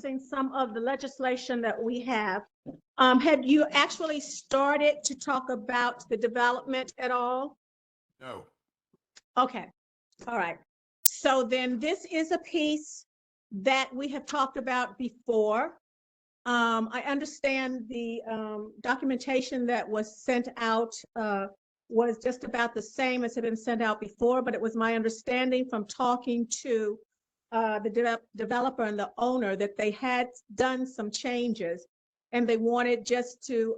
discussing some of the legislation that we have. Had you actually started to talk about the development at all? No. Okay, all right. So then this is a piece that we have talked about before. I understand the documentation that was sent out was just about the same as had been sent out before, but it was my understanding from talking to the developer and the owner that they had done some changes and they wanted just to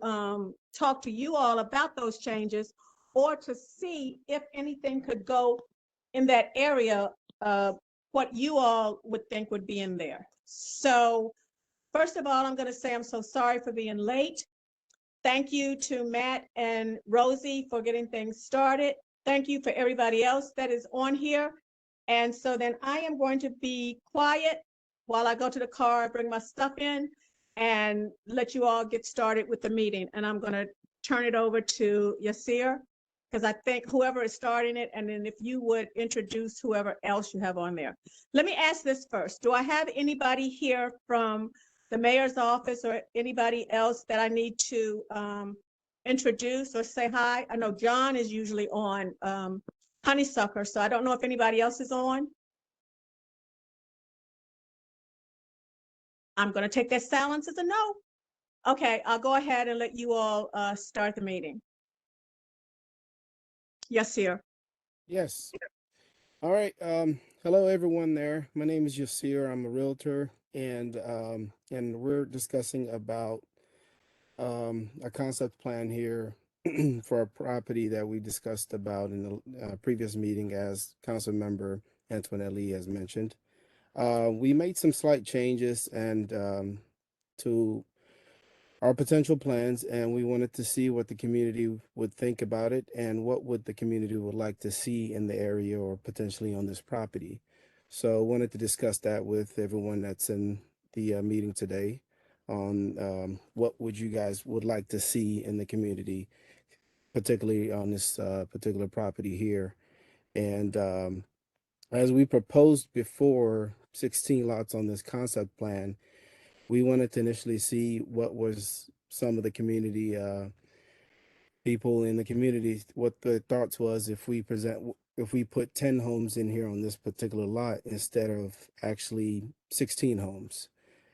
talk to you all about those changes or to see if anything could go in that area, what you all would think would be in there. So first of all, I'm going to say I'm so sorry for being late. Thank you to Matt and Rosie for getting things started. Thank you for everybody else that is on here. And so then I am going to be quiet while I go to the car, bring my stuff in, and let you all get started with the meeting. And I'm going to turn it over to Yasir, because I think whoever is starting it, and then if you would introduce whoever else you have on there. Let me ask this first. Do I have anybody here from the mayor's office or anybody else that I need to introduce or say hi? I know John is usually on Honeysucker, so I don't know if anybody else is on. I'm going to take that silence as a no. Okay, I'll go ahead and let you all start the meeting. Yes, sir. Yes. All right. Hello, everyone there. My name is Yasir. I'm a realtor, and we're discussing about a concept plan here for a property that we discussed about in the previous meeting, as Councilmember Antoinette Lee has mentioned. We made some slight changes and to our potential plans, and we wanted to see what the community would think about it and what would the community would like to see in the area or potentially on this property. So I wanted to discuss that with everyone that's in the meeting today on what would you guys would like to see in the community, particularly on this particular property here. And as we proposed before, 16 lots on this concept plan, we wanted to initially see what was some of the community people in the community, what the thoughts was if we put 10 homes in here on this particular lot instead of actually 16 homes,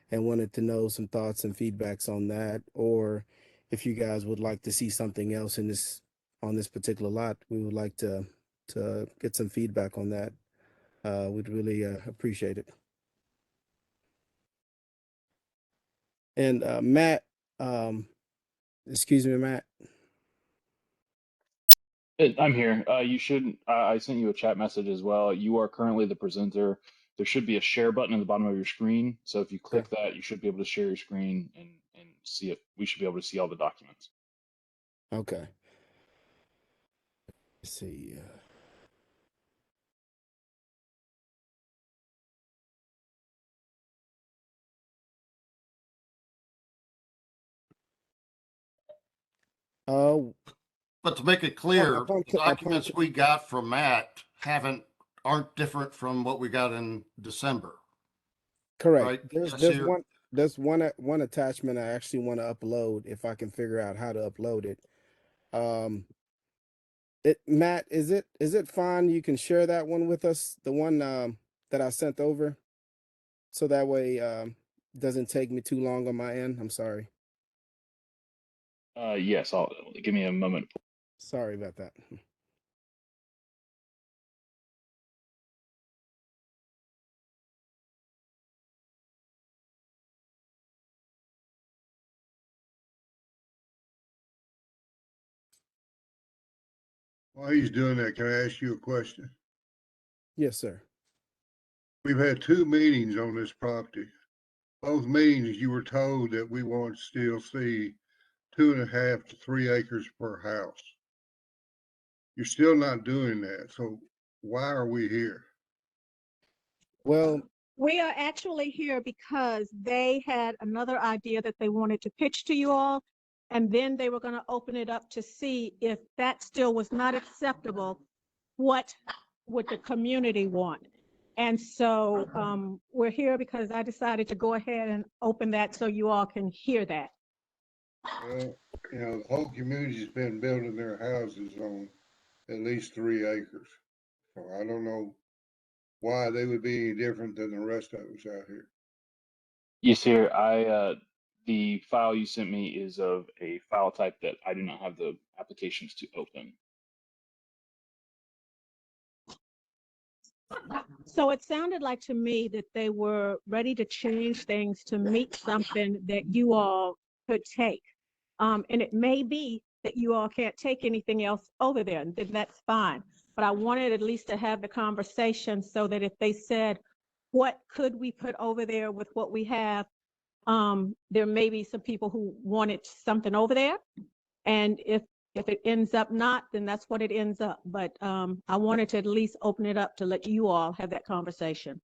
and wanted to know some thoughts and feedbacks on that, or if you guys would like to see something else in this on this particular lot. We would like to get some feedback on that. We'd really appreciate it. And Matt, excuse me, Matt. I'm here. You should, I sent you a chat message as well. You are currently the presenter. There should be a share button at the bottom of your screen. So if you click that, you should be able to share your screen and see it. We should be able to see all the documents. Okay. Let's see. But to make it clear, the documents we got from Matt aren't different from what we got in December. Correct. Right? There's one attachment I actually want to upload if I can figure out how to upload it. Matt, is it fine? You can share that one with us, the one that I sent over, so that way it doesn't take me too long on my end. I'm sorry. Yes, give me a moment. Sorry about that. While he's doing that, can I ask you a question? Yes, sir. We've had 2 meetings on this property. Both meetings, you were told that we want to still see 2.5 to 3 acres per house. You're still not doing that. So why are we here? Well, we are actually here because they had another idea that they wanted to pitch to you all, and then they were going to open it up to see if that still was not acceptable, what would the community want? And so we're here because I decided to go ahead and open that so you all can hear that. Well, you know, the whole community's been building their houses on at least 3 acres. So I don't know why they would be any different than the rest of us out here. Yes, sir. The file you sent me is of a file type that I do not have the applications to open. So it sounded like to me that they were ready to change things to meet something that you all could take. And it may be that you all can't take anything else over there, and then that's fine. But I wanted at least to have the conversation so that if they said, what could we put over there with what we have? There may be some people who wanted something over there. And if it ends up not, then that's what it ends up. But I wanted to at least open it up to let you all have that conversation.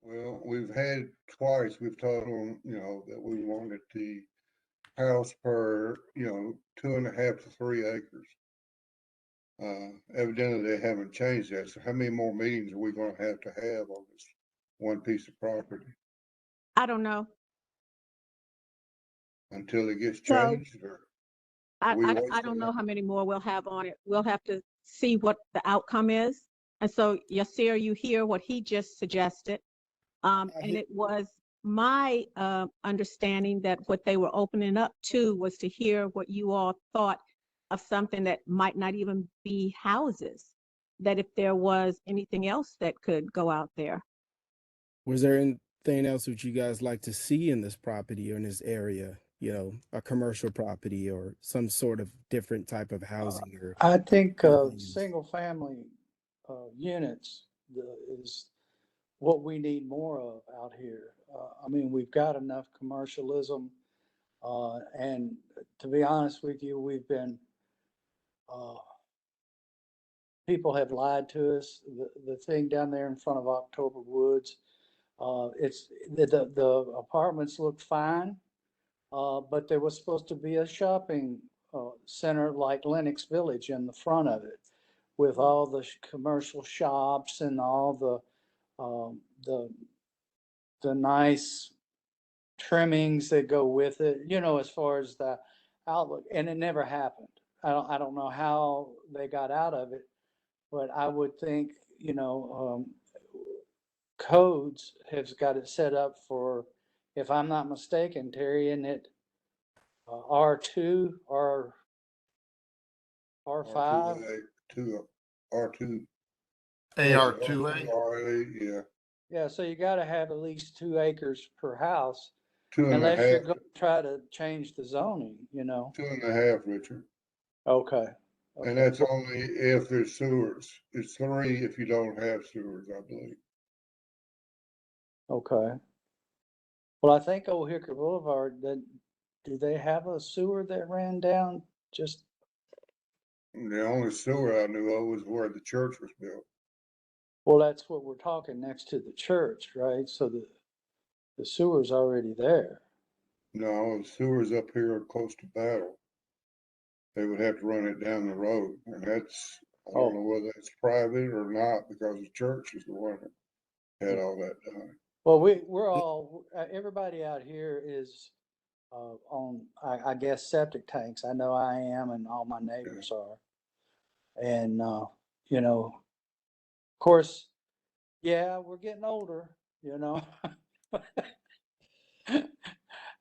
Well, we've had twice, we've told them, you know, that we wanted the house per, you know, 2.5 to 3 acres. Evidently they haven't changed that. So how many more meetings are we gonna have on this one piece of property I don't know. until it gets So changed, or? I we don't wasting know it? how many more we'll have on it. We'll have to see what the outcome is. And so, Yasir, you hear what he just suggested. And it was my understanding that what they were opening up to was to hear what you all thought of something that might not even be houses, that if there was anything else that could go out there. Was there anything else that you guys like to see in this property or in this area? You know, a commercial property or some sort of different type of housing or I think anything else? single family units is what we need more of out here. I mean, we've got enough commercialism, and to be honest with you, we've been people have lied to us. The thing down there in front of October Woods, it's the apartments look fine, but there was supposed to be a shopping center like Lenox Village in the front of it, with all the commercial shops and all the nice trimmings that go with it, you know, as far as the outlook, and it never happened. I don't know how they got out of it, but I would think, you know, codes has got it set up for, if I'm not mistaken, Terry, isn't it R2 or R5? R2, AR2A. RA, yeah, Yeah, so you gotta have at least 2 acres per house, 2.5, unless you're gonna try to change the zoning, you know? 2.5, Richard. Okay. And Okay. that's only if there's sewers. It's 3 if you don't have sewers, I believe. Okay. Well, I think Old Hickory Boulevard, do they have a sewer that ran down just, The only sewer I knew of was where the church was built. well, that's what we're talking, next to the church, right? So the sewer's already there. No, the sewer's up here close to Battle. They would have to run it down the road, and that's, I don't know whether it's private or not, because the church is the one that had all that done. Well, we're all, everybody out here is on, I guess, septic tanks. I know I am, and all my neighbors are. And, you know, of course, yeah, we're getting older, you know.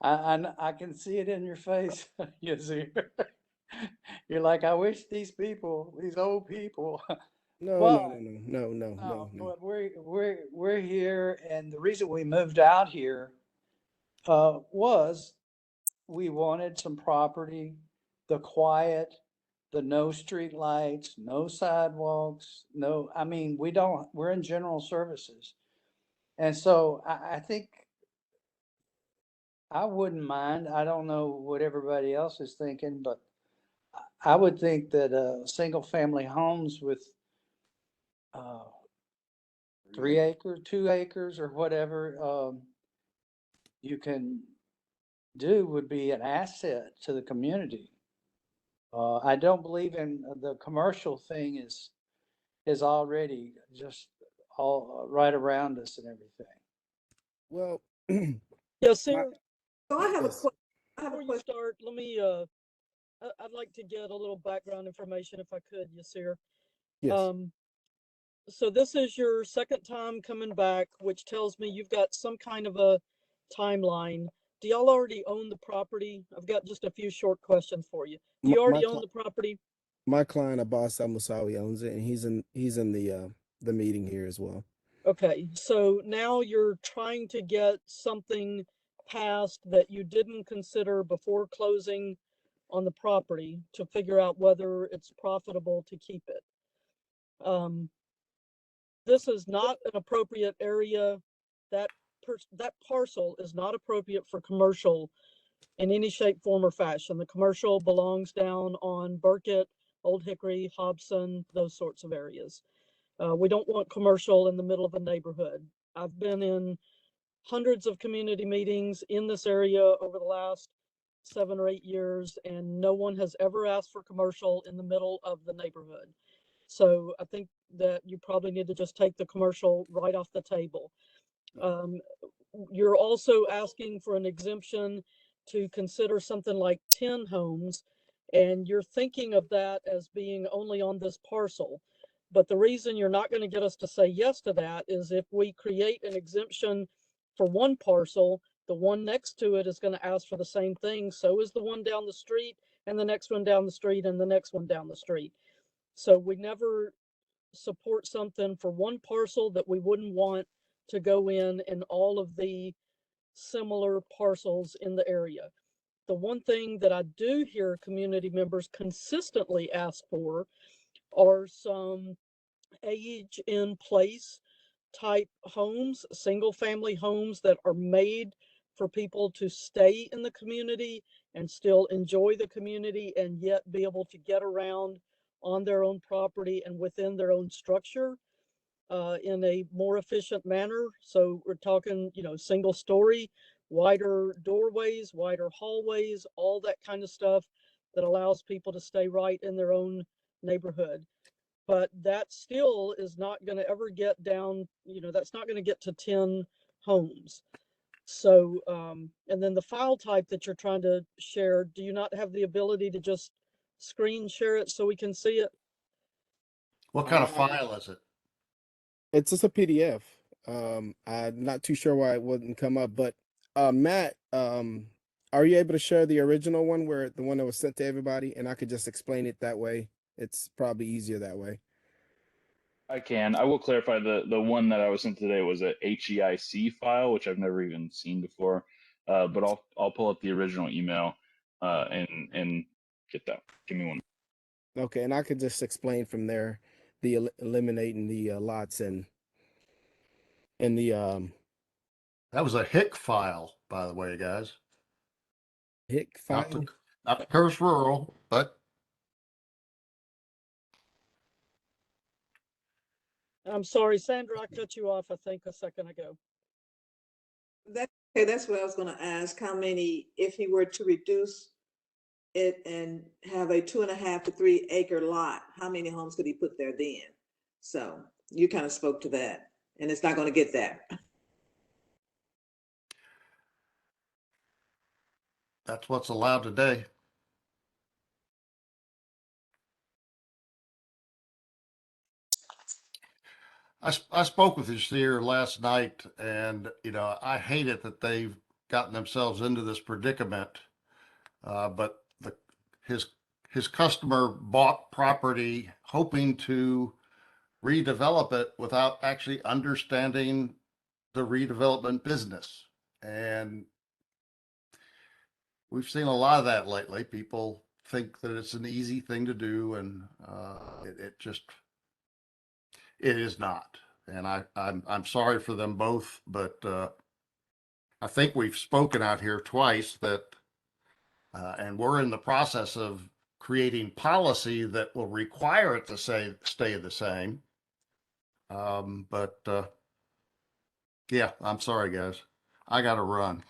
I can see it in your face, you see. You're like, I wish these old people. No. But we're here, and the reason we moved out here was we wanted some property, the quiet, the no street lights, no sidewalks, no, I mean, we're in general services. And so I think I wouldn't mind. I don't know what everybody else is thinking, but I would think that single family homes with 3 acres, 2 acres, or whatever you can do would be an asset to the community. I don't believe in the commercial thing is already just all right around us and everything. Well, Yes, sir. So I have a Yes. question. I have a Before you question. start, let me, I'd like to get a little background information if I could, Yasir. yes, So this is your second time coming back, which tells me you've got some kind of a timeline. Do y'all already own the property? I've got just a few short questions for you. Do you My- already my own the property? my client Abbas Al Musawi owns it, and he's in the meeting here as well. Okay, so now you're trying to get something passed that you didn't consider before closing on the property to figure out whether it's profitable to keep it. This is not an appropriate area. That parcel is not appropriate for commercial in any shape, form, or fashion. The commercial belongs down on Burkett, Old Hickory, Hobson, those sorts of areas. We don't want commercial in the middle of a neighborhood. I've been in hundreds of community meetings in this area over the last 7 or 8 years, and no one has ever asked for commercial in the middle of the neighborhood. So I think that you probably need to just take the commercial right off the table. You're also asking for an exemption to consider something like 10 homes, and you're thinking of that as being only on this parcel. But the reason you're not going to get us to say yes to that is if we create an exemption for one parcel, the one next to it is going to ask for the same thing. So is the one down the street, and the next one down the street, and the next one down the street. So we never support something for one parcel that we wouldn't want to go in all of the similar parcels in the area. The one thing that I do hear community members consistently ask for are some age in place type homes, single family homes that are made for people to stay in the community and still enjoy the community and yet be able to get around on their own property and within their own structure in a more efficient manner. So we're talking, single story, wider doorways, wider hallways, all that kind of stuff that allows people to stay right in their own neighborhood. But that still is not going to ever get down, that's not going to get to 10 homes. So, and then the file type that you're trying to share, do you not have the ability to just screen share it so we can see it? What kind of file is it? It's just a PDF. I'm not too sure why it wouldn't come up, but Matt, are you able to share the original one where the one that was sent to everybody, and I could just explain it that way? It's probably easier that way. I can. I will clarify the one that I was sent today was a HEIC file, which I've never even seen before. But I'll pull up the original email and get that. Give me one. Okay, and I could just explain from there the eliminating the lots and the That was a HIC file, by the way, guys. HIC Not file. the Curse Rural, but I'm sorry, Sandra, I cut you off, I think, a second ago. Okay, that's what I was gonna ask, how many, if he were to reduce it and have a 2.5 to 3 acre lot, how many homes could he put there then? So you kind of spoke to that, and it's not gonna get there. that's what's allowed today. I spoke with his here last night, and I hate it that they've gotten themselves into this predicament. But his customer bought property hoping to redevelop it without actually understanding the redevelopment business, and we've seen a lot of that lately. People think that it's an easy thing to do, and it is not. And I'm sorry for them both, but I think we've spoken out here twice that, and we're in the process of creating policy that will require it to stay the same. But yeah, I'm sorry, guys. I got to run.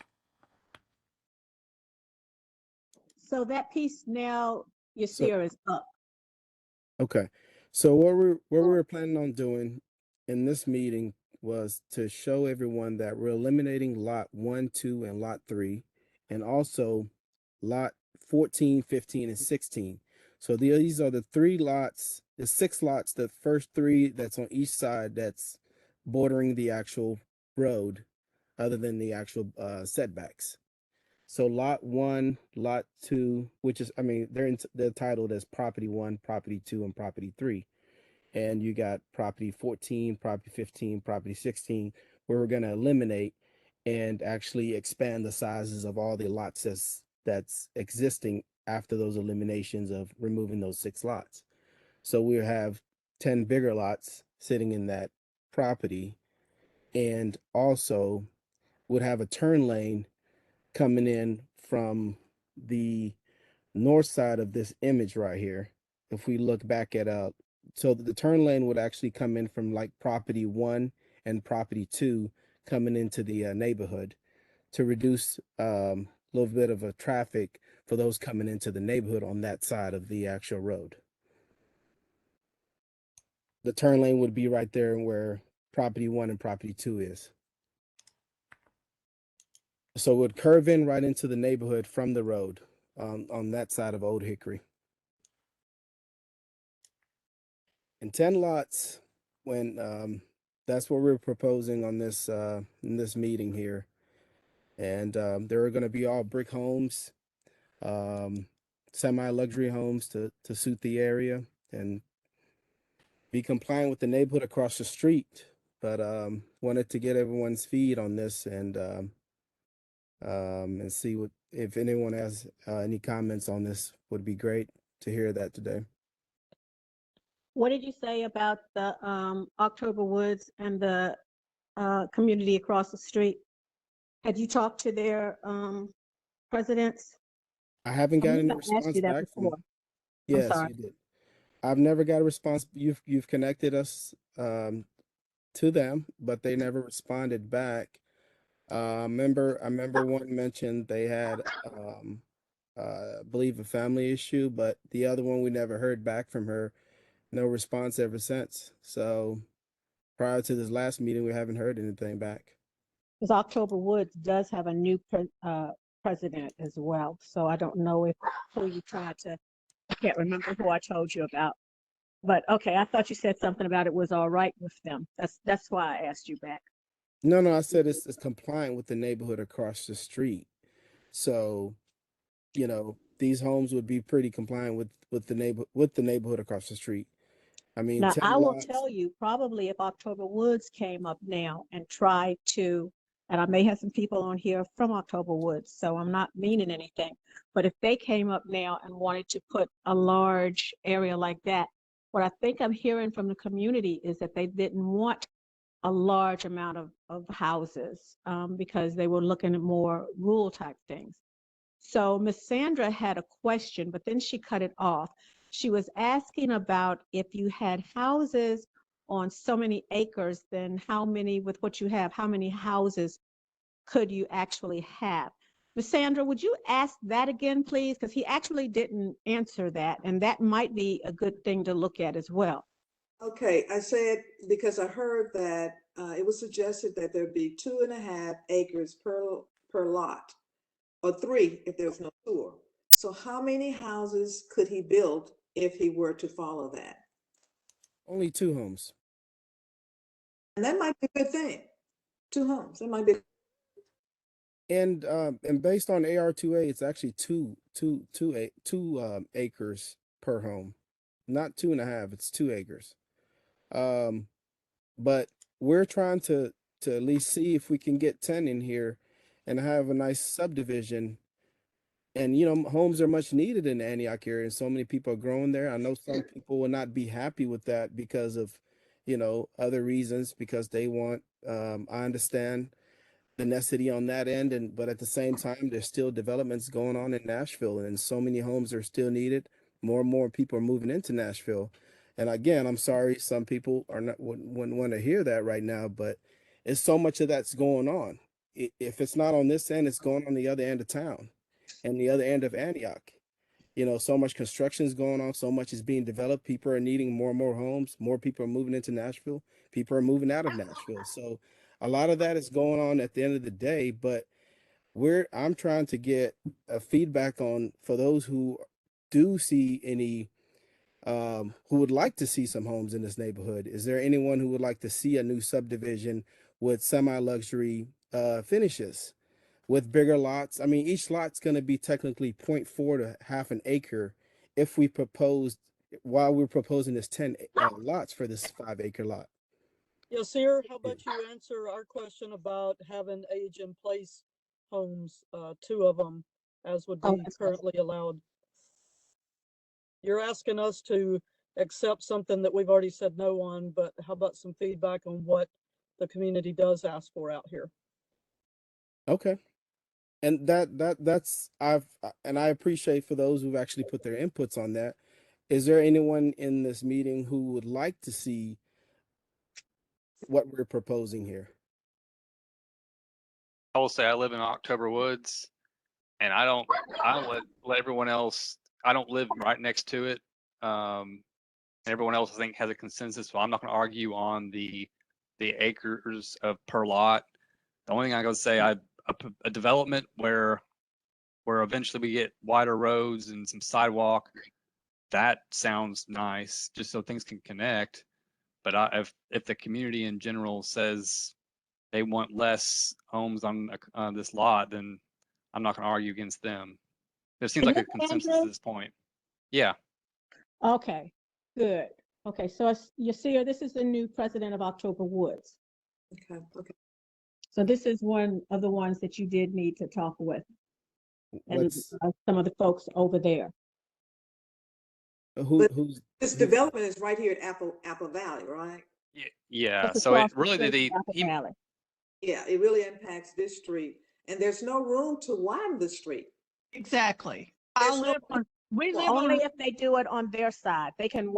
So that piece now, Yasir, is up. Okay, so what we were planning on doing in this meeting was to show everyone that we're eliminating lot 1, 2, and lot 3, and also lot 14, 15, and 16. So these are the 3 lots, the 6 lots, the first 3 that's on each side that's bordering the actual road, other than the actual setbacks. So lot 1, lot 2, which is, I mean, they're titled as property 1, property 2, and property 3. And you got property 14, property 15, property 16, where we're going to eliminate and actually expand the sizes of all the lots that's existing after those eliminations of removing those 6 lots. So we have 10 bigger lots sitting in that property, and also would have a turn lane coming in from the north side of this image right here. If we look back at so the turn lane would actually come in from like property 1 and property 2 coming into the neighborhood to reduce a little bit of a traffic for those coming into the neighborhood on that side of the actual road. The turn lane would be right there where property 1 and property 2 is. So it would curve in right into the neighborhood from the road on that side of Old Hickory. And 10 lots, when that's what we're proposing on this in this meeting here. And there are going to be all brick homes, semi-luxury homes to suit the area and be compliant with the neighborhood across the street. But wanted to get everyone's feed on this and see what, if anyone has any comments on this. Would be great to hear that today. What did you say about the October Woods and the community across the street? Had you talked to their presidents? I haven't I gotten believe a I asked response you that back before. from. Yes, sorry. you did. I've never got a response. You've connected us to them, but they never responded back. I remember one mentioned they had I believe a family issue, but the other one we never heard back from her. No response ever since. So prior to this last meeting, we haven't heard anything back. Because October Woods does have a new president as well. So I don't know if who you tried to, I can't remember who I told you about. But okay, I thought you said something about it was all right with them. That's why I asked you back. No, I said it's compliant with the neighborhood across the street. So, these homes would be pretty compliant with the neighborhood across the street. I mean, Now, 10 I will lots. tell you, probably if October Woods came up now and tried to, and I may have some people on here from October Woods, so I'm not meaning anything, but if they came up now and wanted to put a large area like that, what I think I'm hearing from the community is that they didn't want a large amount of houses because they were looking at more rural type things. So Miss Sandra had a question, but then she cut it off. She was asking about if you had houses on so many acres, then how many, with what you have, how many houses could you actually have? Miss Sandra, would you ask that again, please? Because he actually didn't answer that, and that might be a good thing to look at as well. Okay, I said, because I heard that it was suggested that there'd be 2.5 acres per lot, or 3 if there's no sewer. So how many houses could he build if he were to follow that? Only 2 homes. And that might be a good thing. 2 homes, that might be. And based on AR2A, it's actually 2 acres per home, not 2.5. It's 2 acres. But we're trying to at least see if we can get 10 in here and have a nice subdivision. And homes are much needed in the Antioch area, and so many people are growing there. I know some people will not be happy with that because of other reasons, because they want I understand the necessity on that end, but at the same time there's still developments going on in Nashville, and so many homes are still needed. More and more people are moving into Nashville. And again, I'm sorry some people wouldn't want to hear that right now, but it's so much of that's going on. If it's not on this end, it's going on the other end of town and the other end of Antioch. you know, so much construction is going on, so much is being developed. People are needing more and more homes. More people are moving into Nashville. People are moving out of Nashville. So a lot of that is going on at the end of the day. But I'm trying to get a feedback on for those who do see any who would like to see some homes in this neighborhood. Is there anyone who would like to see a new subdivision with semi-luxury finishes with bigger lots? I mean, each lot's going to be technically 0.4 to half an acre if we proposed, while we're proposing this 10 lots for this 5-acre lot. Yasir, how about you answer our question about having age in place homes, 2 of them, as would Oh, be that's currently allowed? You're asking us to accept something that we've already said no on, but how about some feedback on what the community does ask for out here? Okay. And that's and I appreciate for those who've actually put their inputs on that. Is there anyone in this meeting who would like to see what we're proposing here? I will say I live in October Woods, and I don't let everyone else. I don't live right next to it. Everyone else I think has a consensus, so I'm not going to argue on the acres of per lot. The only thing I gotta say, a development where eventually we get wider roads and some sidewalk, that sounds nice, just so things can connect. But if the community in general says they want less homes on this lot, then I'm not going to argue against them. There seems like a consensus at this point. Yeah. Okay, good. Okay, so Yasir, this is the new president of October Woods. Okay, okay. So this is one of the ones that you did need to talk with, and some of the folks over there. Who's This development is right here at Apple Valley, right? Yeah. That's So it across the really street from Apple Valley. Yeah, it really impacts this street, and there's no room to widen the street. Exactly. We live Only on, if they do it on their side. They can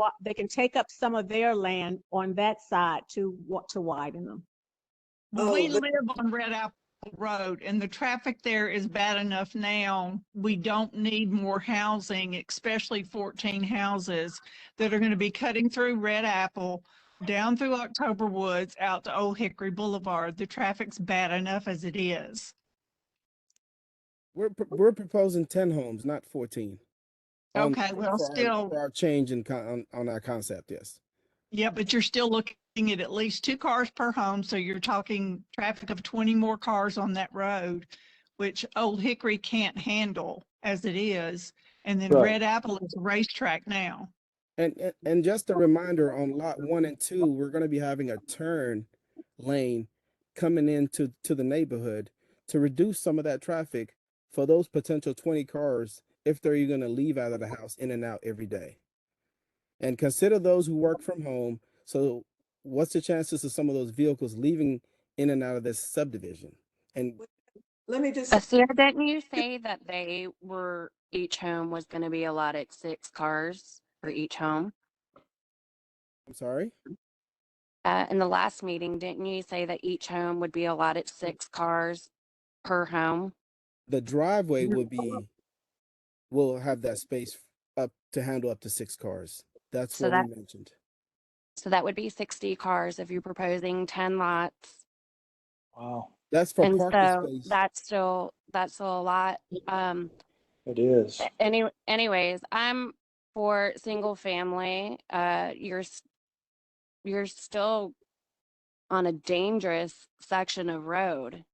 take up some of their land on that side to widen them. we live on Red Apple Road, and the traffic there is bad enough now. We don't need more housing, especially 14 houses that are going to be cutting through Red Apple, down through October Woods, out to Old Hickory Boulevard. The traffic's bad enough as it is. we're proposing 10 homes, not 14. Okay, well, still, for our change on our concept, yes. yeah, but you're still looking at least 2 cars per home, so you're talking traffic of 20 more cars on that road, which Old Hickory can't handle as it is. And then Right. Red Apple is a racetrack now. And just a reminder, on lot 1 and 2, we're going to be having a turn lane coming into the neighborhood to reduce some of that traffic for those potential 20 cars if they're going to leave out of the house in and out every day. And consider those who work from home. So what's the chances of some of those vehicles leaving in and out of this subdivision? And Let me just, Sarah, didn't you say that each home was going to be allotted 6 cars for each home? I'm sorry? In the last meeting, didn't you say that each home would be allotted 6 cars per home? The driveway will have that space up to handle up to 6 cars. That's So what we mentioned. So that would be 60 cars if you're proposing 10 lots. Wow, That's for And parking so space. that's still a lot. it is. Anyways, I'm for single family. You're still on a dangerous section of road,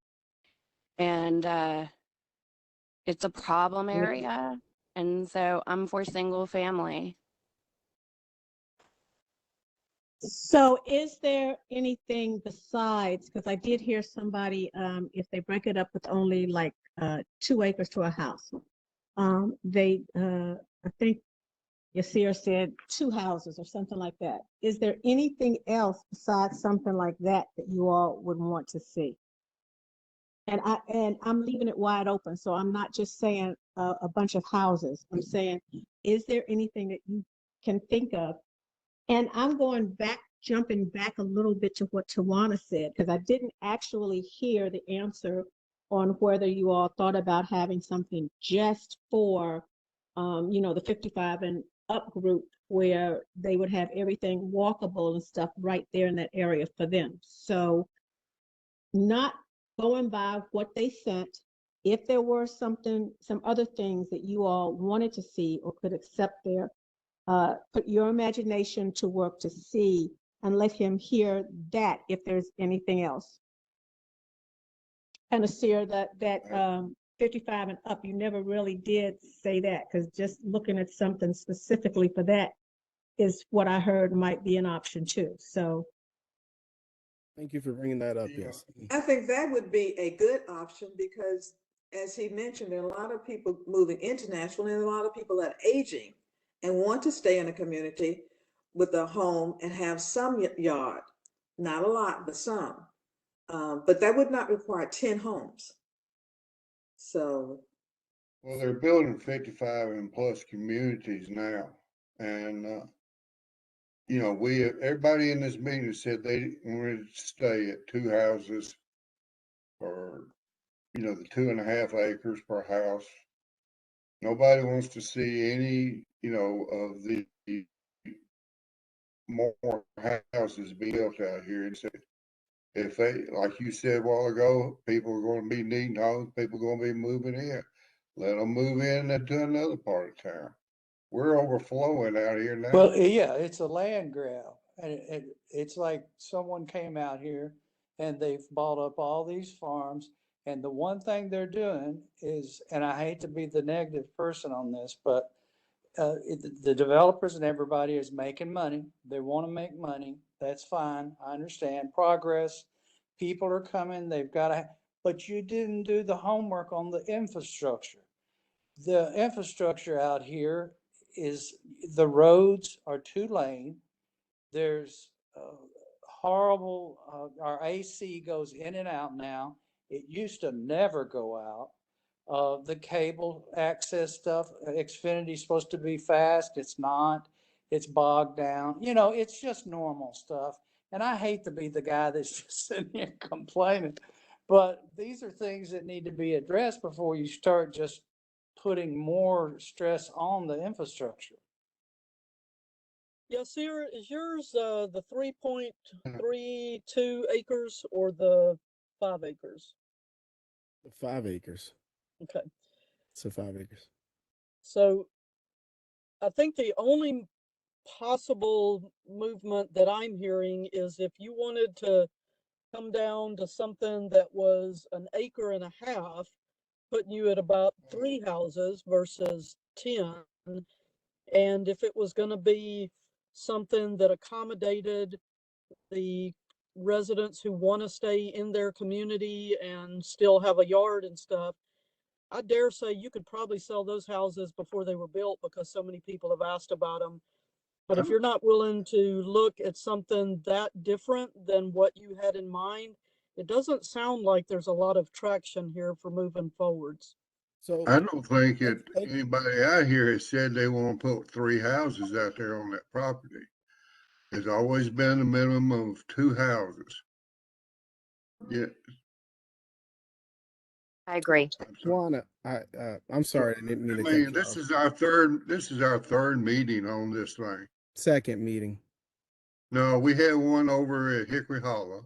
and it's a problem area, and so I'm for single family. So is there anything besides, because I did hear somebody, if they break it up with only like 2 acres to a house, I think Yasir said 2 houses or something like that. Is there anything else besides something like that that you all would want to see? And I'm leaving it wide open, so I'm not just saying a bunch of houses. I'm saying, is there anything that you can think of? And I'm jumping back a little bit to what Tawana said, because I didn't actually hear the answer on whether you all thought about having something just for the 55 and up group, where they would have everything walkable and stuff right there in that area for them. So not going by what they sent, if there were some other things that you all wanted to see or could accept there, put your imagination to work to see and let him hear that if there's anything else. And Asir, that 55 and up, you never really did say that, because just looking at something specifically for that is what I heard might be an option too. So Thank you for bringing that up. Yeah. Yes. I think that would be a good option because, as he mentioned, there are a lot of people moving into Nashville and a lot of people that are aging and want to stay in a community with a home and have some yard, not a lot, but some. But that would not require 10 homes. So, Well, they're building 55 and plus communities now. And, everybody in this meeting said they wanted to stay at 2 houses or, the 2.5 acres per house. Nobody wants to see any, of the more houses being built out here. And so if they, like you said a while ago, people are going to be needing homes, people are going to be moving in. Let them move in to another part of town. We're overflowing out here now. Well, yeah, it's a land grab. And it's like someone came out here and they've bought up all these farms. And the one thing they're doing is, and I hate to be the negative person on this, but the developers and everybody is making money. They want to make money. That's fine. I understand progress. People are coming. They've got to, but you didn't do the homework on the infrastructure. The infrastructure out here is, the roads are 2-lane. There's horrible, our AC goes in and out now. It used to never go out. The cable access stuff, Xfinity's supposed to be fast. It's not. It's bogged down. It's just normal stuff. And I hate to be the guy that's just sitting here complaining, but these are things that need to be addressed before you start just putting more stress on the infrastructure. Yeah, Sierra, is yours the 3.32 acres or the 5 acres? 5 acres. Okay. So 5 acres. So I think the only possible movement that I'm hearing is if you wanted to come down to something that was 1.5 acres, putting you at about 3 houses versus 10. And if it was going to be something that accommodated the residents who want to stay in their community and still have a yard and stuff, I dare say you could probably sell those houses before they were built because so many people have asked about them. But if you're not willing to look at something that different than what you had in mind, it doesn't sound like there's a lot of traction here for moving forwards. So I don't think anybody out here has said they want to put 3 houses out there on that property. There's always been a minimum of 2 houses. Yeah. I agree. Juana, I'm sorry, I didn't mean to cut you This off. is our third meeting on this thing. Second meeting. No, we had one over at Hickory Hollow.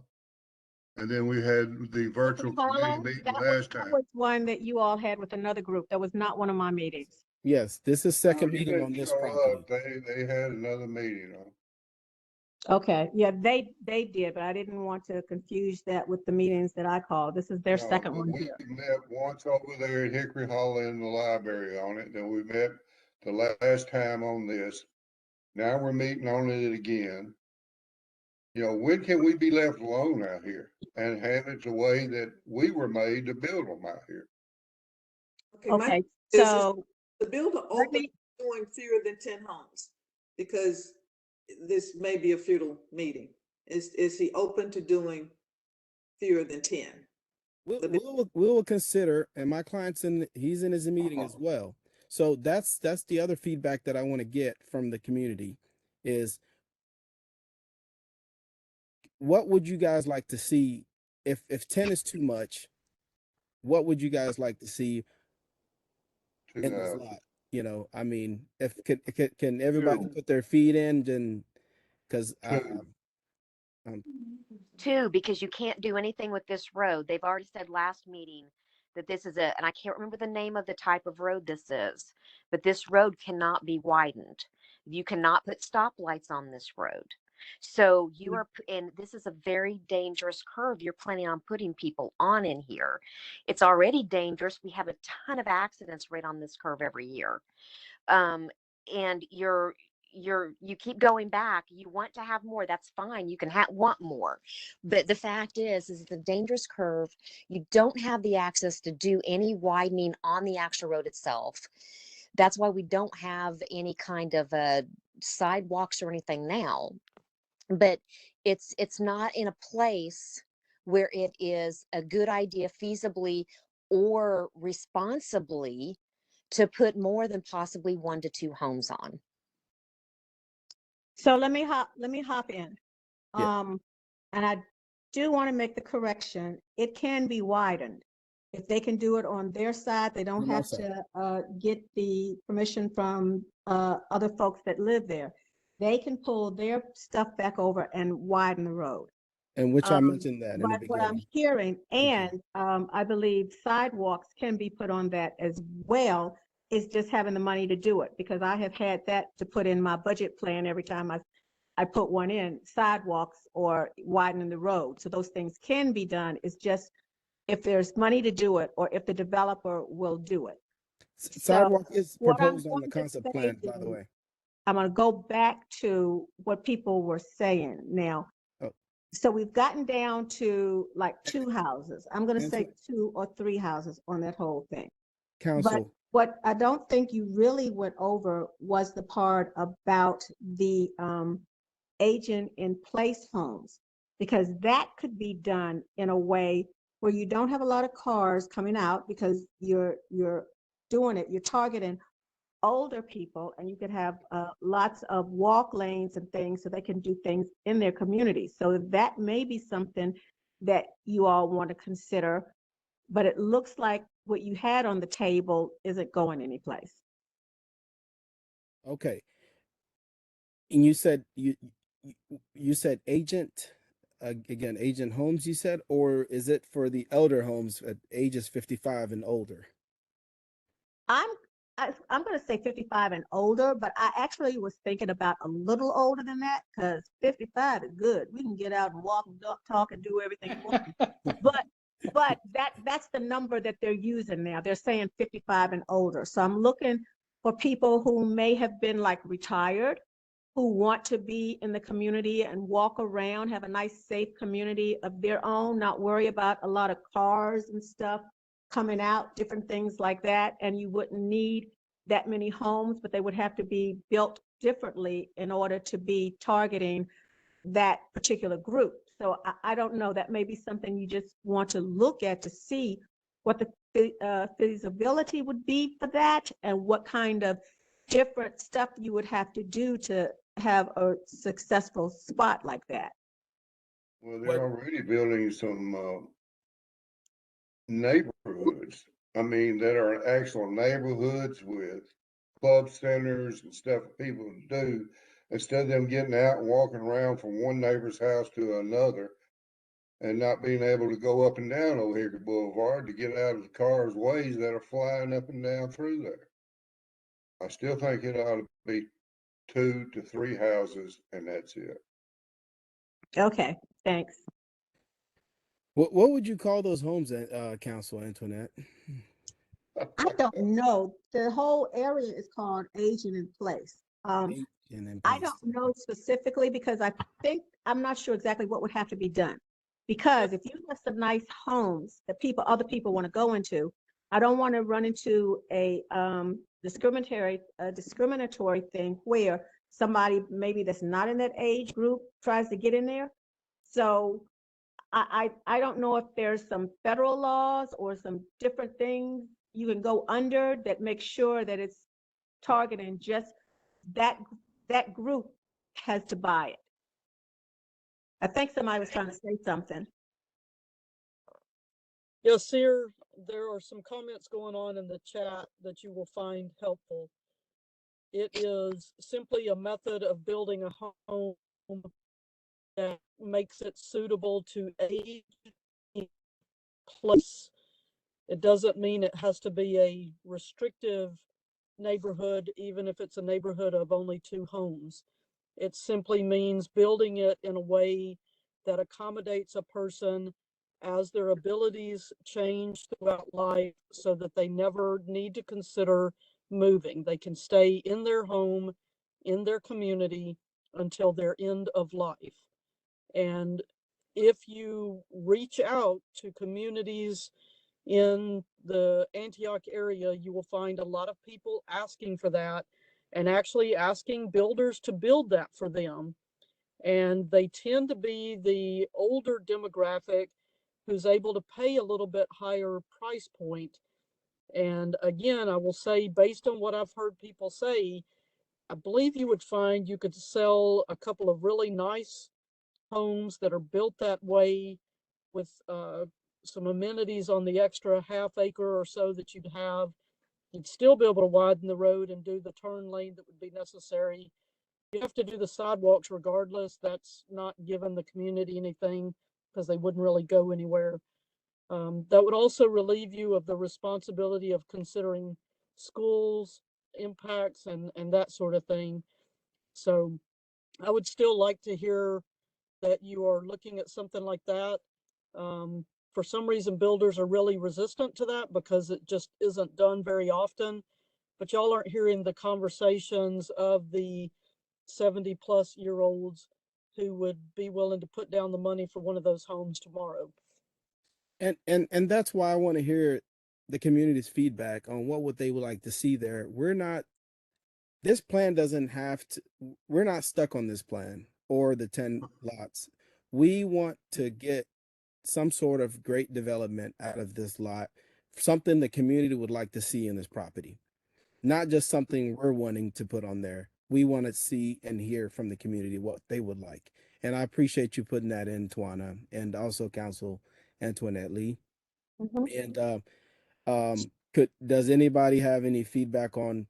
And then we had the virtual committee meeting last time. That was one that you all had with another group. That was not one of my meetings. Yes, this is second meeting on this property. They had another meeting on. Okay, yeah, they did, but I didn't want to confuse that with the meetings that I called. This is their second one here. We met once over there at Hickory Hollow in the library on it. Then we met the last time on this. Now we're meeting on it again. When can we be left alone out here and have it the way that we were made to build them out here? Okay, so the builder open doing fewer than 10 homes because this may be a futile meeting. Is he open to doing fewer than 10? We'll consider, and my client's he's in his meeting as well. So that's the other feedback that I want to get from the community is, what would you guys like to see? If 10 is too much, what would you guys like to see in this lot? you know, I mean, if can everybody Two. put their feet in, then because Two. Two, because you can't do anything with this road. They've already said last meeting that this is and I can't remember the name of the type of road this is, but this road cannot be widened. You cannot put stoplights on this road. So you are, and this is a very dangerous curve you're planning on putting people on in here. It's already dangerous. We have a ton of accidents right on this curve every year. And you keep going back. You want to have more, that's fine, you can want more, but the fact is it's a dangerous curve. You don't have the access to do any widening on the actual road itself. That's why we don't have any kind of sidewalks or anything now, but it's not in a place where it is a good idea feasibly or responsibly to put more than possibly 1 to 2 homes on. So let me hop in. Yeah. And I do want to make the correction. It can be widened. If they can do it on their side, they don't On our have side. to get the permission from other folks that live there. They can pull their stuff back over and widen the road. And which I mentioned that in the But what I'm beginning. hearing, Okay. and I believe sidewalks can be put on that as well, is just having the money to do it, because I have had that to put in my budget plan every time I put one in, sidewalks or widening the road. So those things can be done. It's just if there's money to do it or if the developer will do it. Sidewalk is what I'm proposed on the going to concept say plan, by the is, way. I'm going to go back to what people were saying now. Oh. So we've gotten down to like 2 houses. I'm going to say Antoinette. 2 or 3 houses on that whole thing. But Council. what I don't think you really went over was the part about the agent in place homes, because that could be done in a way where you don't have a lot of cars coming out, because you're doing it, you're targeting older people, and you could have lots of walk lanes and things so they can do things in their community. So that may be something that you all want to consider, but it looks like what you had on the table isn't going anyplace. Okay. And you said you said agent again, agent homes, you said, or is it for the elder homes at ages 55 and older? I'm going to say 55 and older, but I actually was thinking about a little older than that, because 55 is good. We can get out and walk and talk and do everything we want. But that's the number that they're using now. They're saying 55 and older. So I'm looking for people who may have been like retired, who want to be in the community and walk around, have a nice, safe community of their own, not worry about a lot of cars and stuff coming out, different things like that. And you wouldn't need that many homes, but they would have to be built differently in order to be targeting that particular group. So I don't know, that may be something you just want to look at to see what the feasibility would be for that, and what kind of different stuff you would have to do to have a successful spot like that. Well, they're already building some neighborhoods. I mean, that are actual neighborhoods with club centers and stuff for people to do, instead of them getting out and walking around from one neighbor's house to another and not being able to go up and down Old Hickory Boulevard to get out of the cars' ways that are flying up and down through there. I still think it ought to be 2 to 3 houses, and that's it. Okay, thanks. What would you call those homes, Council Antoinette? I don't know. The whole area is called Aging in Place. Agent in I place. don't know specifically, because I'm not sure exactly what would have to be done. Because if you have some nice homes that other people want to go into, I don't want to run into a discriminatory thing where somebody maybe that's not in that age group tries to get in there. So I don't know if there's some federal laws or some different things you can go under that make sure that it's targeting just that group has to buy it. I think somebody was trying to say something. Yes, Seer, there are some comments going on in the chat that you will find helpful. it is simply a method of building a home that makes it suitable to age in place. It doesn't mean it has to be a restrictive neighborhood, even if it's a neighborhood of only 2 homes. It simply means building it in a way that accommodates a person as their abilities change throughout life so that they never need to consider moving. They can stay in their home, in their community until their end of life. And if you reach out to communities in the Antioch area, you will find a lot of people asking for that and actually asking builders to build that for them. And they tend to be the older demographic who's able to pay a little bit higher price point. And again, I will say, based on what I've heard people say, I believe you would find you could sell a couple of really nice homes that are built that way with some amenities on the extra half acre or so that you'd have. You'd still be able to widen the road and do the turn lane that would be necessary. You have to do the sidewalks regardless. That's not giving the community anything because they wouldn't really go anywhere. That would also relieve you of the responsibility of considering schools, impacts, and that sort of thing. So I would still like to hear that you are looking at something like that. For some reason, builders are really resistant to that because it just isn't done very often. But y'all aren't hearing the conversations of the 70-plus-year-olds who would be willing to put down the money for one of those homes tomorrow. And that's why I want to hear the community's feedback on what would they would like to see there. This plan doesn't have to, we're not stuck on this plan or the 10 lots. We want to get some sort of great development out of this lot, something the community would like to see in this property, not just something we're wanting to put on there. We want to see and hear from the community what they would like. And I appreciate you putting that in, Tawana, and also Council Antoinette Lee. Mhm. And does anybody have any feedback on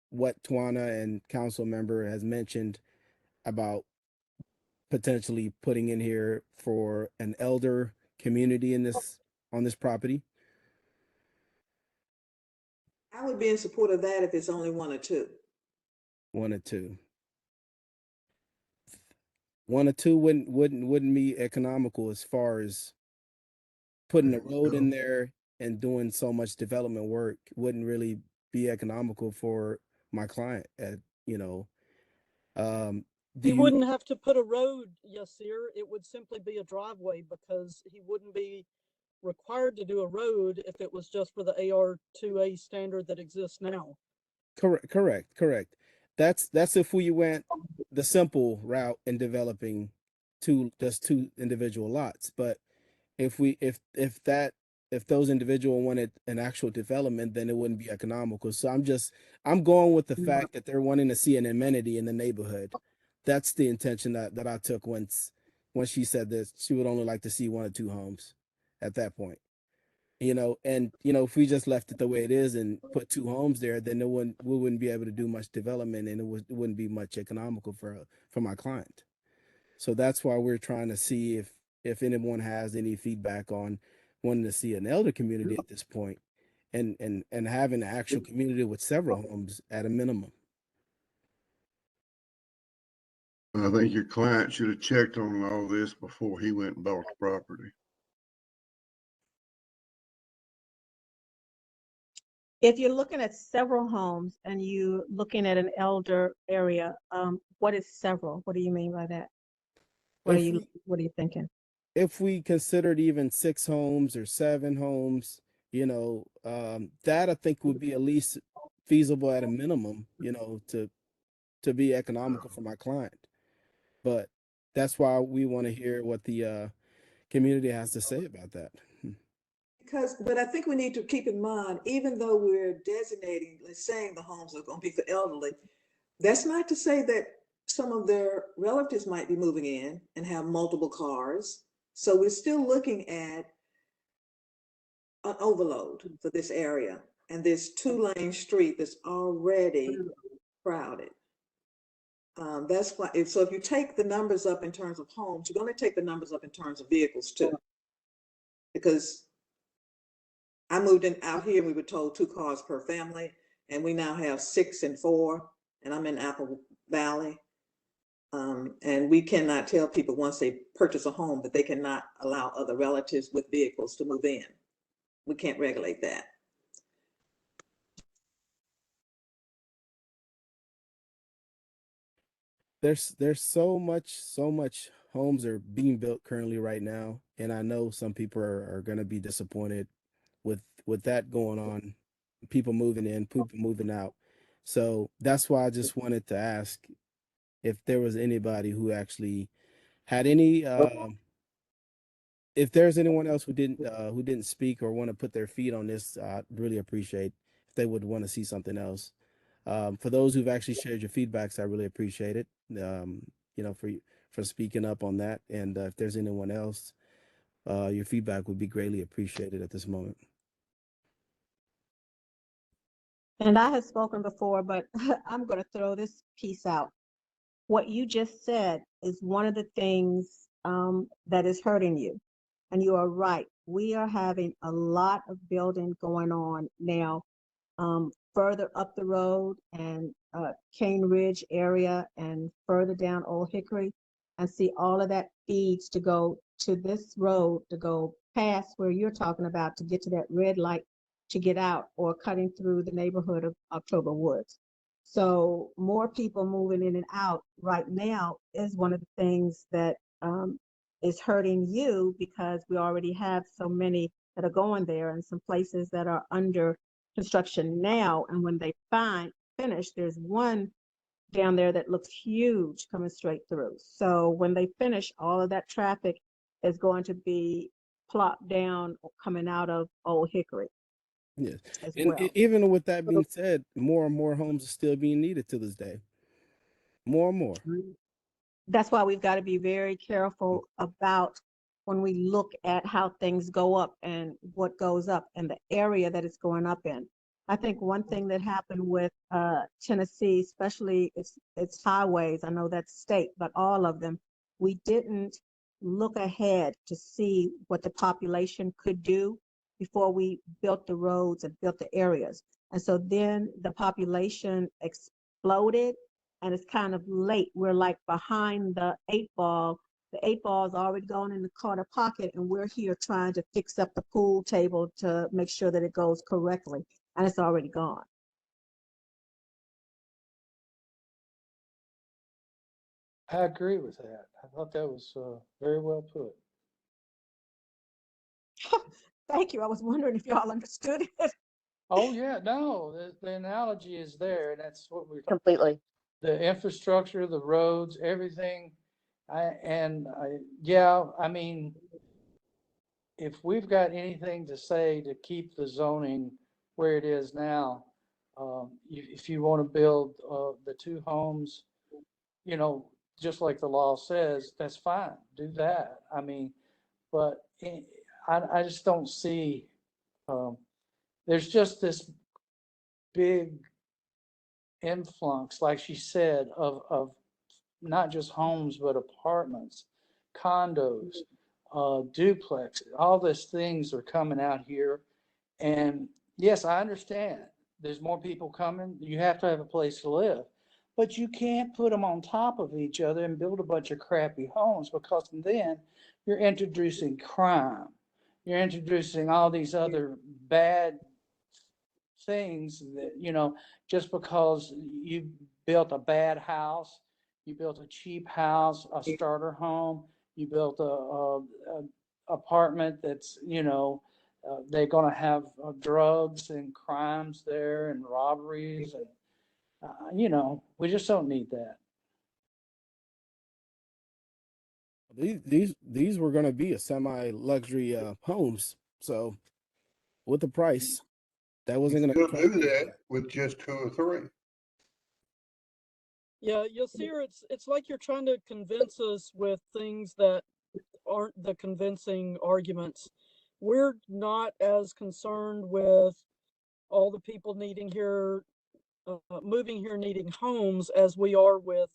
what Tawana and council member has mentioned about potentially putting in here for an elder community on this property? I would be in support of that if it's only 1 or 2. 1 or 2. 1 or 2 wouldn't be economical as far as putting a road in there and doing so much development work. Wouldn't really be economical for my client. You know, do He you? wouldn't have to put a road, Yasir. It would simply be a driveway because he wouldn't be required to do a road if it was just for the AR2A standard that exists now. Correct. That's if we went the simple route in developing just 2 individual lots. But if those individual wanted an actual development, then it wouldn't be economical. So I'm going with the fact that they're wanting to see an amenity in the neighborhood. That's the intention that I took once she said this. She would only like to see 1 or 2 homes at that point. And if we just left it the way it is and put 2 homes there, then we wouldn't be able to do much development, and it wouldn't be much economical for my client. So that's why we're trying to see if anyone has any feedback on wanting to see an elder community at this point, and having an actual community with several homes at a minimum. I think your client should have checked on all this before he went and bought the property. If you're looking at several homes and you looking at an elder area, what is several? What do you mean by that? What are you thinking? If we considered even 6 homes or 7 homes, that I think would be at least feasible at a minimum, to be economical for my client. But that's why we want to hear what the community has to say about that. But I think we need to keep in mind, even though we're designating, let's saying the homes are going to be for elderly, that's not to say that some of their relatives might be moving in and have multiple cars. So we're still looking at an overload for this area. And this 2-lane street that's already crowded. That's why, so if you take the numbers up in terms of homes, you're going to take the numbers up in terms of vehicles too. Because I moved in out here, we were told 2 cars per family, and we now have 6 and 4, and I'm in Apple Valley. And we cannot tell people once they purchase a home that they cannot allow other relatives with vehicles to move in. We can't regulate that. There's so much homes are being built currently right now, and I know some people are going to be disappointed with that going on, people moving in, people moving out. So that's why I just wanted to ask if there was anybody who actually had any if there's anyone else who didn't speak or want to put their feet on this. I'd really appreciate if they would want to see something else. For those who've actually shared your feedbacks, I really appreciate it. You know, for speaking up on that. And if there's anyone else, your feedback would be greatly appreciated at this moment. And I have spoken before, but I'm going to throw this piece out. What you just said is one of the things that is hurting you. And you are right. We are having a lot of building going on now, further up the road and Cane Ridge area and further down Old Hickory, and see all of that feeds to go to this road to go past where you're talking about to get to that red light to get out, or cutting through the neighborhood of October Woods. So more people moving in and out right now is one of the things that is hurting you, because we already have so many that are going there and some places that are under construction now. And when they finish, there's one down there that looks huge coming straight through. So when they finish, all of that traffic is going to be plopped down coming out of Old Hickory. Yes. As And well. even with that being said, more and more homes are still being needed to this day. More and more. That's why we've got to be very careful about when we look at how things go up and what goes up and the area that it's going up in. I think one thing that happened with Tennessee, especially its highways, I know that's state, but all of them, we didn't look ahead to see what the population could do before we built the roads and built the areas. And so then the population exploded, and it's kind of late. We're like behind the 8 ball. The 8 ball is already gone in the corner pocket, and we're here trying to fix up the pool table to make sure that it goes correctly, and it's already gone. I agree with that. I thought that was very well put. Thank you. I was wondering if y'all understood it. Oh, yeah, no, the analogy is there, and that's what we're Completely. the infrastructure, the roads, everything. Yeah, I mean, if we've got anything to say to keep the zoning where it is now, if you want to build the 2 homes, you know, just like the law says, that's fine, do that. I mean, but I just don't see, there's just this big influx, like she said, of not just homes, but apartments, condos, duplex, all these things are coming out here. And yes, I understand there's more people coming. You have to have a place to live, but you can't put them on top of each other and build a bunch of crappy homes, because then you're introducing crime. You're introducing all these other bad things that, you know, just because you built a bad house, you built a cheap house, a starter home, you built a apartment that's, you know, they're going to have drugs and crimes there and robberies, and you know, we just don't need that. These were going to be a semi-luxury homes. So with the price, that wasn't You going still do that with just 2 or 3. Yeah, Yasir, it's like you're trying to convince us with things that aren't the convincing arguments. we're not as concerned with all the people needing here, moving here, needing homes, as we are with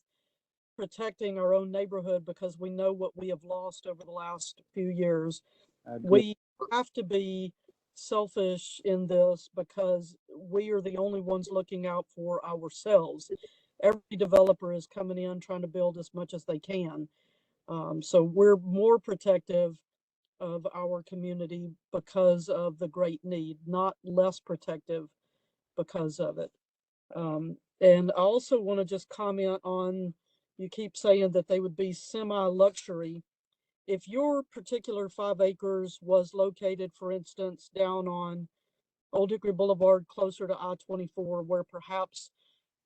protecting our own neighborhood, because we know what we have lost over the last few years. We have to be selfish in this because we are the only ones looking out for ourselves. Every developer is coming in trying to build as much as they can. So we're more protective of our community because of the great need, not less protective because of it. And I also want to just comment on, you keep saying that they would be semi-luxury. If your particular 5 acres was located, for instance, down on Old Hickory Boulevard, closer to I-24, where perhaps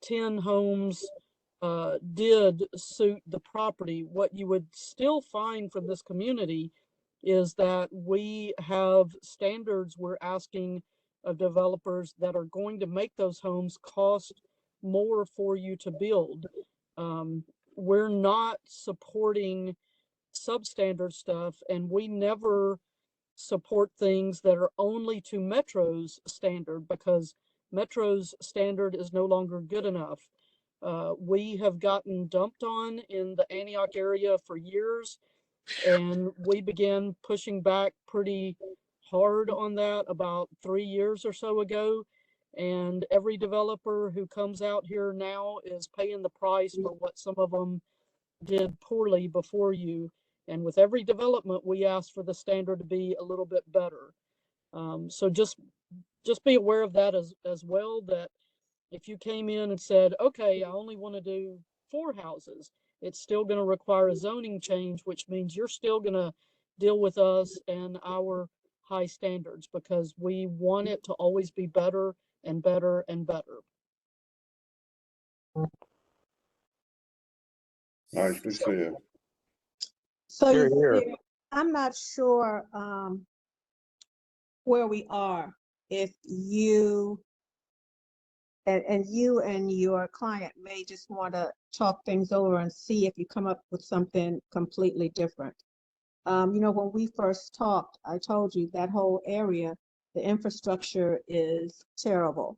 10 homes did suit the property, what you would still find from this community is that we have standards we're asking of developers that are going to make those homes cost more for you to build. We're not supporting substandard stuff, and we never support things that are only to Metro's standard, because Metro's standard is no longer good enough. We have gotten dumped on in the Antioch area for years, and we began pushing back pretty hard on that about 3 years or so ago. And every developer who comes out here now is paying the price for what some of them did poorly before you. And with every development, we ask for the standard to be a little bit better. So just be aware of that as well, that if you came in and said, okay, I only want to do 4 houses, it's still going to require a zoning change, which means you're still going to deal with us and our high standards, because we want it to always be better and better and better. Nicely said. So Here, you here. see, I'm not sure where we are. If you and you and your client may just want to talk things over and see if you come up with something completely different. You know, when we first talked, I told you that whole area, the infrastructure is terrible.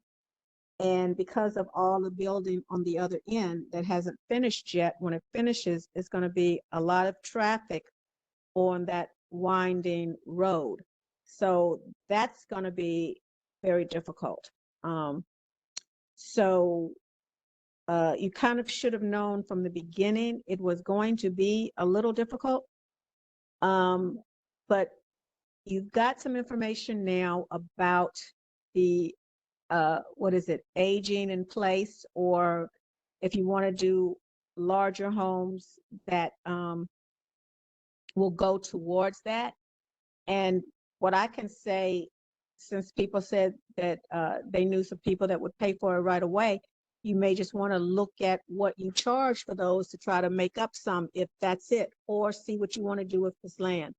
And because of all the building on the other end that hasn't finished yet, when it finishes, it's going to be a lot of traffic on that winding road. So that's going to be very difficult. So you kind of should have known from the beginning it was going to be a little difficult. But you've got some information now about the what is it, aging in place, or if you want to do larger homes that will go towards that. And what I can say, since people said that they knew some people that would pay for it right away, you may just want to look at what you charge for those to try to make up some, if that's it, or see what you want to do with this land.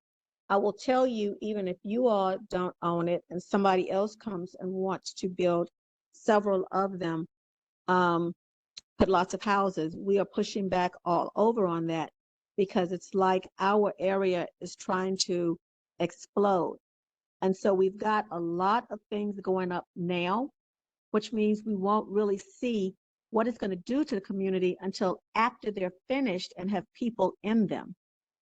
I will tell you, even if you all don't own it and somebody else comes and wants to build several of them, put lots of houses, we are pushing back all over on that, because it's like our area is trying to explode. And so we've got a lot of things going up now, which means we won't really see what it's going to do to the community until after they're finished and have people in them.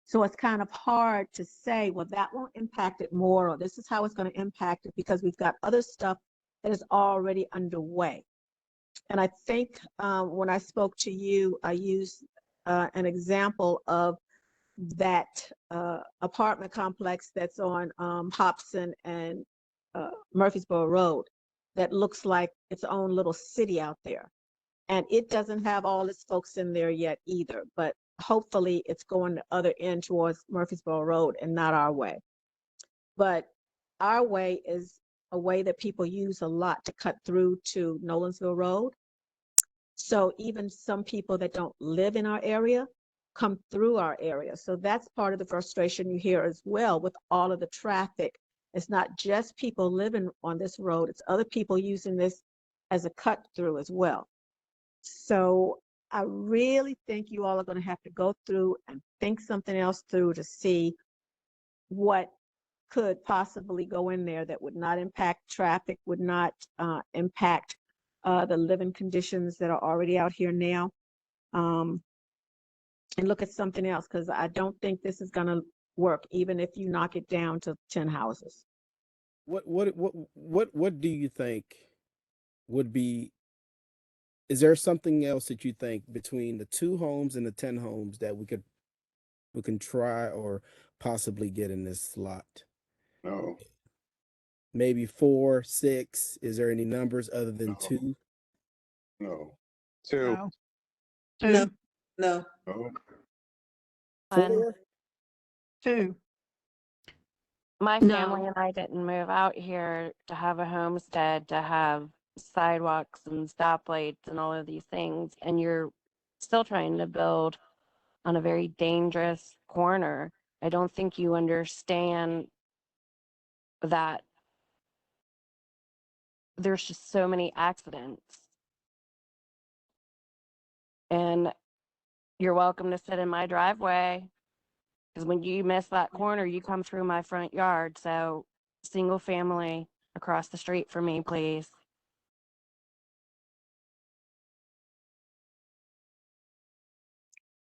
So it's kind of hard to say, well, that won't impact it more, or this is how it's going to impact it, because we've got other stuff that is already underway. And I think when I spoke to you, I used an example of that apartment complex that's on Hobson and Murfreesboro Road that looks like its own little city out there. And it doesn't have all its folks in there yet either, but hopefully it's going the other end towards Murfreesboro Road and not our way. But our way is a way that people use a lot to cut through to Nolensville Road. So even some people that don't live in our area come through our area. So that's part of the frustration you hear as well with all of the traffic. It's not just people living on this road, it's other people using this as a cut through as well. So I really think you all are going to have to go through and think something else through to see what could possibly go in there that would not impact traffic, would not impact the living conditions that are already out here now. And look at something else, because I don't think this is going to work, even if you knock it down to 10 houses. What do you think would be? Is there something else that you think between the 2 homes and the 10 homes that we can try or possibly get in this lot? No, Maybe 4, 6. Is there any numbers other than No. 2? no, 2. No, 2. no. no. 4? 2. My No. family and I didn't move out here to have a homestead, to have sidewalks and stoplights and all of these things. And you're still trying to build on a very dangerous corner. I don't think you understand that there's just so many accidents. And you're welcome to sit in my driveway, because when you miss that corner, you come through my front yard. So single family across the street from me, please.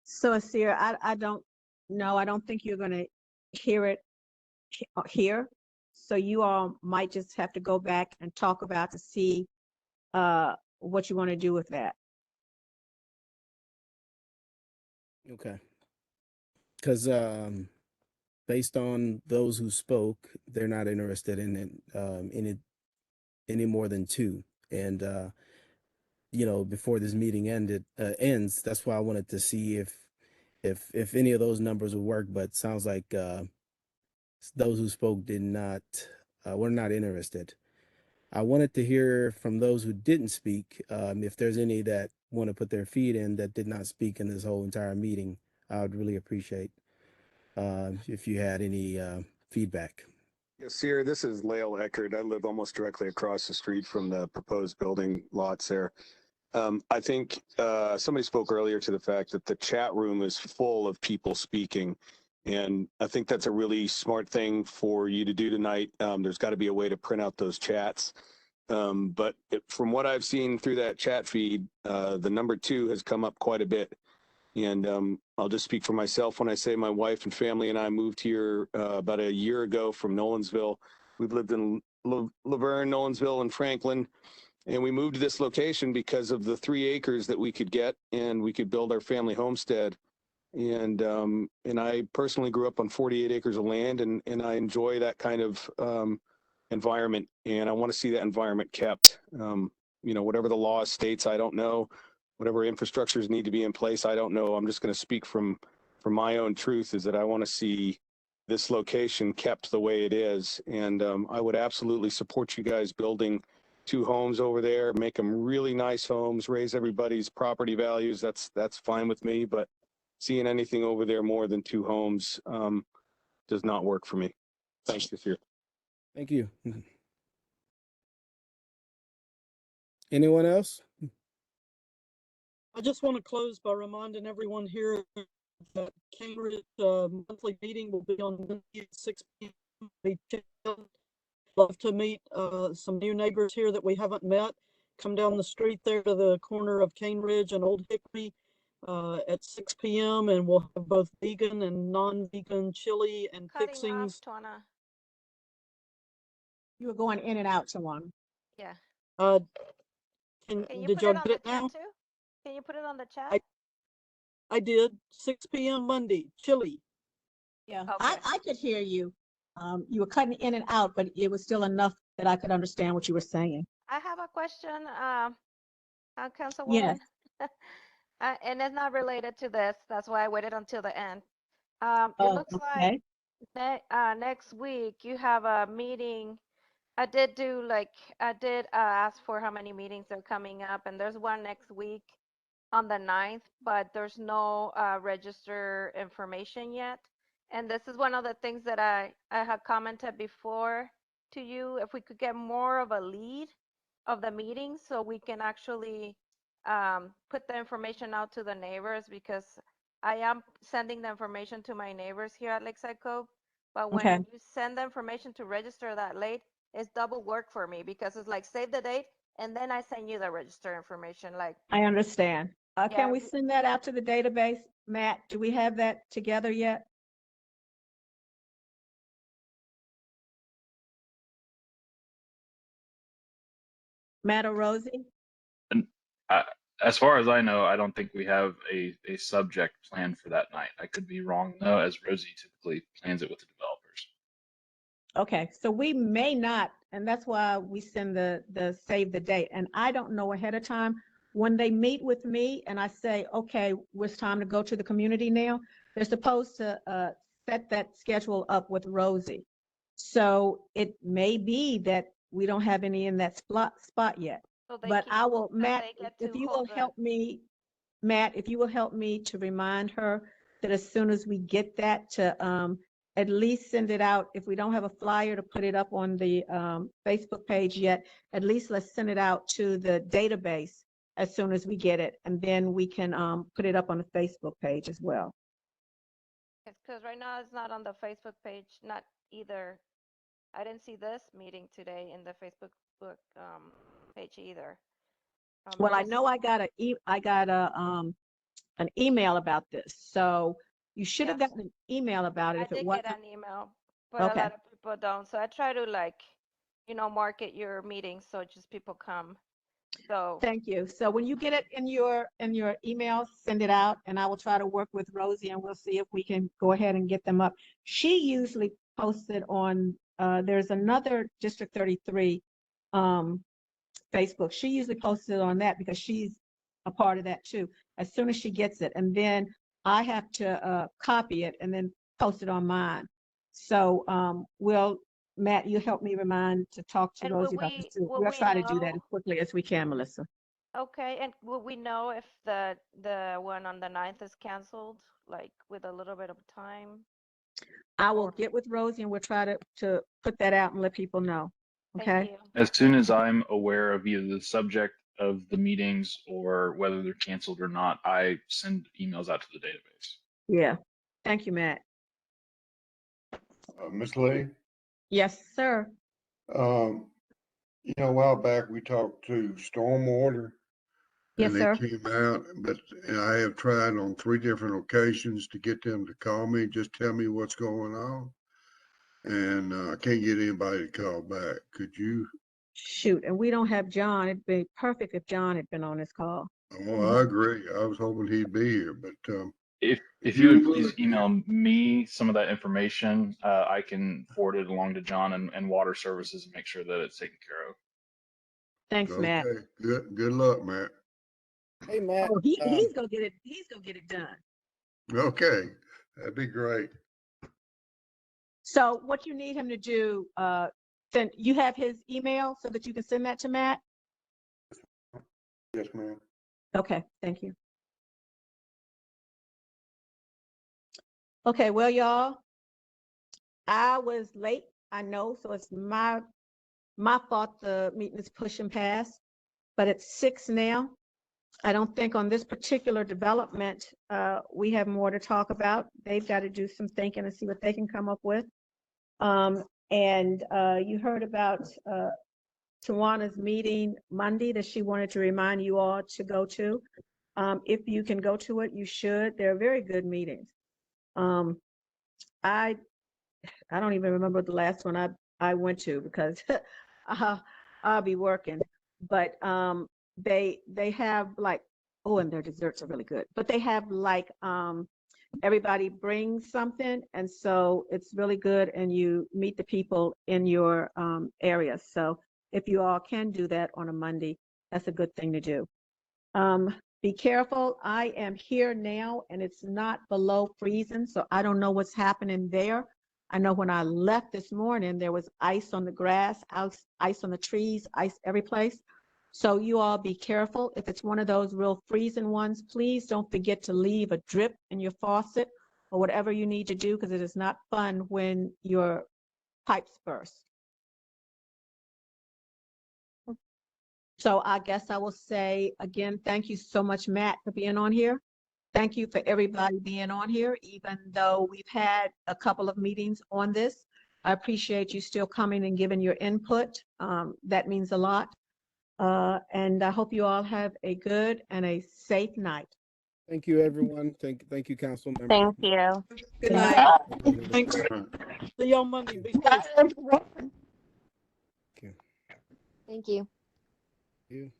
So, Asir, I don't know. I don't think you're going to hear it here. So you all might just have to go back and talk about to see what you want to do with that. Okay. Because based on those who spoke, they're not interested in it any more than 2. And before this meeting ends, that's why I wanted to see if any of those numbers would work. But sounds like those who spoke were not interested. I wanted to hear from those who didn't speak. If there's any that want to put their feet in that did not speak in this whole entire meeting, I would really appreciate if you had any feedback. Yes, Sierra, this is Lael Eckert. I live almost directly across the street from the proposed building lots there. I think somebody spoke earlier to the fact that the chat room is full of people speaking. And I think that's a really smart thing for you to do tonight. There's got to be a way to print out those chats. But from what I've seen through that chat feed, the number 2 has come up quite a bit. And I'll just speak for myself when I say my wife and family and I moved here about a year ago from Nolensville. We've lived in Laverne, Nolensville, and Franklin. And we moved to this location because of the 3 acres that we could get, and we could build our family homestead. And I personally grew up on 48 acres of land, and I enjoy that kind of environment. And I want to see that environment kept. Whatever the law states, I don't know. Whatever infrastructures need to be in place, I don't know. I'm just going to speak from my own truth, is that I want to see this location kept the way it is. And I would absolutely support you guys building 2 homes over there, make them really nice homes, raise everybody's property values. That's fine with me. But seeing anything over there more than 2 homes does not work for me. Thanks, Sierra. Thank you. Anyone else? I just want to close by reminding everyone here that Cambridge monthly meeting will be on Wednesday at 6 p.m. Love to meet some new neighbors here that we haven't met. Come down the street there to the corner of Cane Ridge and Old Hickory at 6 p.m. and we'll have both vegan and non-vegan chili and fixings. You were going in and out, someone. Yeah. Did you put y'all it on get the it now? chat too? Can you put it on the chat? I did. 6 p.m. Monday, chili. Yeah, Okay. I could hear you. You were cutting in and out, but it was still enough that I could understand what you were saying. I have a question, Councilwoman. Yes. And it's not related to this. That's why I waited until the end. It Oh, looks okay. like next week you have a meeting. I did ask for how many meetings are coming up, and there's one next week on the 9th, but there's no register information yet. And this is one of the things that I had commented before to you, if we could get more of a lead of the meetings so we can actually put the information out to the neighbors, because I am sending the information to my neighbors here at Lakeside Cove, But when Okay, you send the information to register that late, it's double work for me because it's like save the date and then I send you the register information. Like, I understand. Can yeah, we send that out to the database? Matt, do we have that together yet? Matt or Rosie? And I, as far as I know, I don't think we have a subject plan for that night. I could be wrong though, as Rosie typically plans it with the developers. Okay, so we may not, and that's why we send the save the date. And I don't know ahead of time when they meet with me and I say, okay, it's time to go to the community now. They're supposed to set that schedule up with Rosie. So it may be that we don't have any in that spot yet. so they But keep, I will, so Matt, they get if to you will hold the, help me, Matt, if you will help me to remind her that as soon as we get that to at least send it out. If we don't have a flyer to put it up on the Facebook page yet, at least let's send it out to the database as soon as we get it. And then we can put it up on the Facebook page as well. because right now it's not on the Facebook page, not either. I didn't see this meeting today in the Facebook page either. Well, I Just, know I got an email about this. So you should have yeah, gotten an email about it I if it did wasn't. get an email, but a Okay. lot of people don't. So I try to like, market your meetings so just people come. So, Thank you. So when you get it in your email, send it out and I will try to work with Rosie and we'll see if we can go ahead and get them up. She usually posts it on, there's another District 33 Facebook. She usually posts it on that because she's a part of that too, as soon as she gets it. And then I have to copy it and then post it on mine. So Matt, you help me remind to talk to and Rosie about this too. will We'll we try to do that as know? quickly as we can, Melissa. Okay, and will we know if the one on the 9th is canceled, like with a little bit of time? I will Or, get with Rosie and we'll try to put that out and let people know. thank Okay? you. As soon as I'm aware of either the subject of the meetings or whether they're canceled or not, I send emails out to the database. Yeah. Thank you, Matt. Ms. Lee, Yes, sir. a while back we talked to Stormwater Yes, and they sir. came out, but I have tried on 3 different occasions to get them to call me, just tell me what's going on. And I can't get anybody to call back. Could you? Shoot, and we don't have John. It'd be perfect if John had been on this call. Oh, I agree. I was hoping he'd be here, but If you would please email me some of that information, I can forward it along to John and Water Services and make sure that it's taken care of. Thanks, Matt. okay, good luck, Matt. Hey, Matt. Oh, he's gonna get it. He's gonna get it done. Okay, that'd be great. So what you need him to do, you have his email so that you can send that to Matt? Yes, ma'am. Okay, thank you. Okay, well, y'all, I was late, I know, so it's my fault the meeting is pushing past, but it's 6 now. I don't think on this particular development, we have more to talk about. They've got to do some thinking and see what they can come up with. And you heard about Tawana's meeting Monday that she wanted to remind you all to go to. If you can go to it, you should. They're very good meetings. I don't even remember the last one I went to because I'll be working. But they have like, oh, and their desserts are really good. But they have like everybody brings something, and so it's really good, and you meet the people in your area. So if you all can do that on a Monday, that's a good thing to do. Be careful. I am here now, and it's not below freezing, so I don't know what's happening there. I know when I left this morning, there was ice on the grass, ice on the trees, ice every place. So you all be careful. If it's one of those real freezing ones, please don't forget to leave a drip in your faucet or whatever you need to do, because it is not fun when your pipes burst. So I guess I will say again, thank you so much, Matt, for being on here. Thank you for everybody being on here, even though we've had a couple of meetings on this. I appreciate you still coming and giving your input. That means a lot. And I hope you all have a good and a safe night. Thank you, everyone. Thank you, council member. Thank you. Good night. Thanks. See you on Monday. Be safe. Thank you. Thank you. You.